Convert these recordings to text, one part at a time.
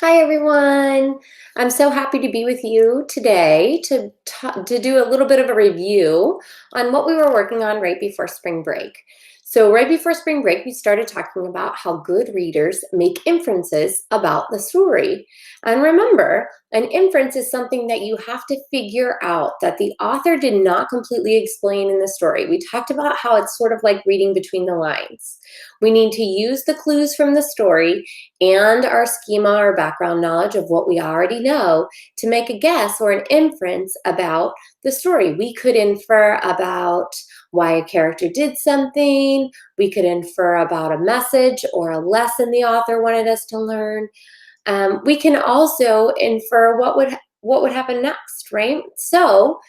Hi, everyone. I'm so happy to be with you today to do a little bit of a review on what we were working on right before spring break. So right before spring break, we started talking about how good readers make inferences about the story. And remember, an inference is something that you have to figure out that the author did not completely explain in the story. We talked about how it's sort of like reading between the lines. We need to use the clues from the story and our schema or background knowledge of what we already know to make a guess or an inference about the story. We could infer about why a character did something. We could infer about a message or a lesson the author wanted us to learn. We can also infer what would happen next, right? So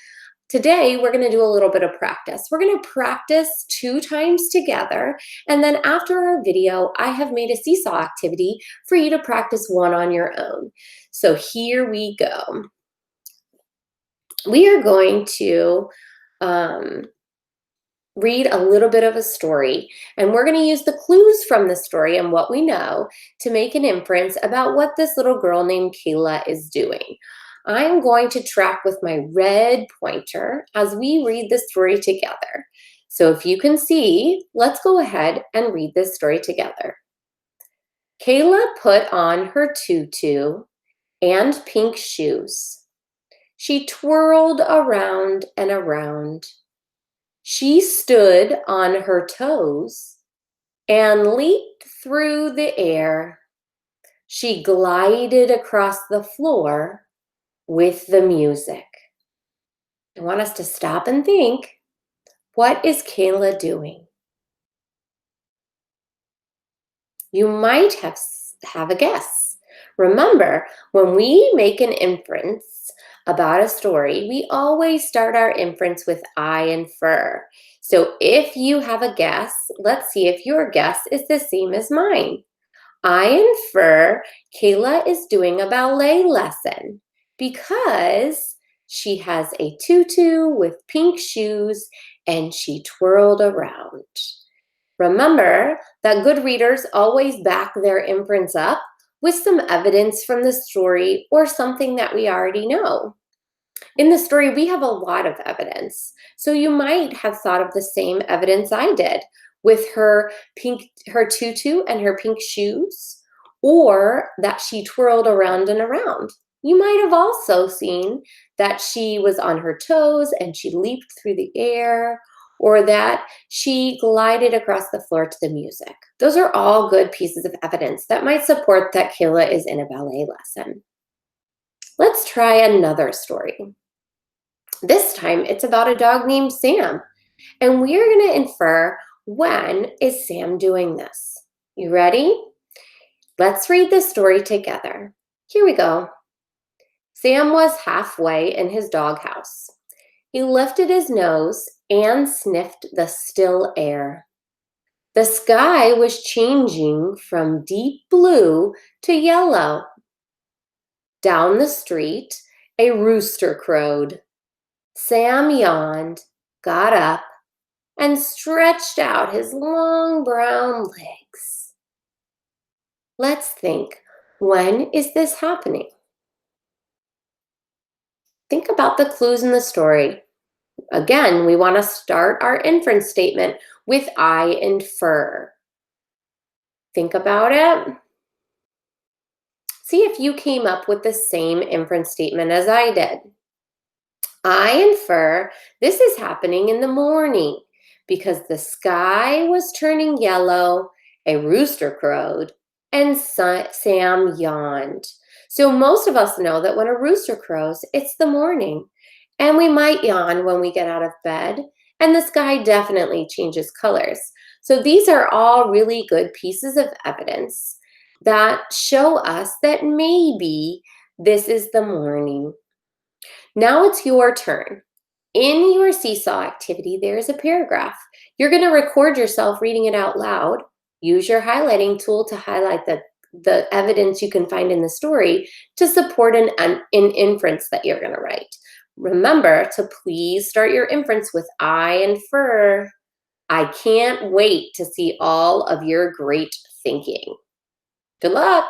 today, we're going to do a little bit of practice. We're going to practice 2 times together, and then after our video, I have made a seesaw activity for you to practice one on your own. So here we go. We are going to read a little bit of a story, and we're going to use the clues from the story and what we know to make an inference about what this little girl named Kayla is doing. I'm going to track with my red pointer as we read the story together. So if you can see, let's go ahead and read this story together. Kayla put on her tutu and pink shoes. She twirled around and around. She stood on her toes and leaped through the air. She glided across the floor with the music. I want us to stop and think, what is Kayla doing? You might have a guess. Remember, when we make an inference about a story, we always start our inference with I infer. So if you have a guess, let's see if your guess is the same as mine. I infer Kayla is doing a ballet lesson because she has a tutu with pink shoes and she twirled around. Remember that good readers always back their inference up with some evidence from the story or something that we already know. In the story, we have a lot of evidence. So you might have thought of the same evidence I did with her tutu and her pink shoes, or that she twirled around and around. You might have also seen that she was on her toes and she leaped through the air, or that she glided across the floor to the music. Those are all good pieces of evidence that might support that Kayla is in a ballet lesson. Let's try another story. This time it's about a dog named Sam, and we are going to infer, when is Sam doing this? You ready? Let's read the story together. Here we go. Sam was halfway in his doghouse. He lifted his nose and sniffed the still air. The sky was changing from deep blue to yellow. Down the street, a rooster crowed. Sam yawned, got up, and stretched out his long brown legs. Let's think, when is this happening? Think about the clues in the story. Again, we want to start our inference statement with I infer. Think about it. See if you came up with the same inference statement as I did. I infer this is happening in the morning because the sky was turning yellow, a rooster crowed, and Sam yawned. So most of us know that when a rooster crows, it's the morning. And we might yawn when we get out of bed, and the sky definitely changes colors. So these are all really good pieces of evidence that show us that maybe this is the morning. Now it's your turn. In your seesaw activity, there is a paragraph. You're going to record yourself reading it out loud. Use your highlighting tool to highlight the evidence you can find in the story to support an inference that you're going to write. Remember to please start your inference with I infer. I can't wait to see all of your great thinking. Good luck.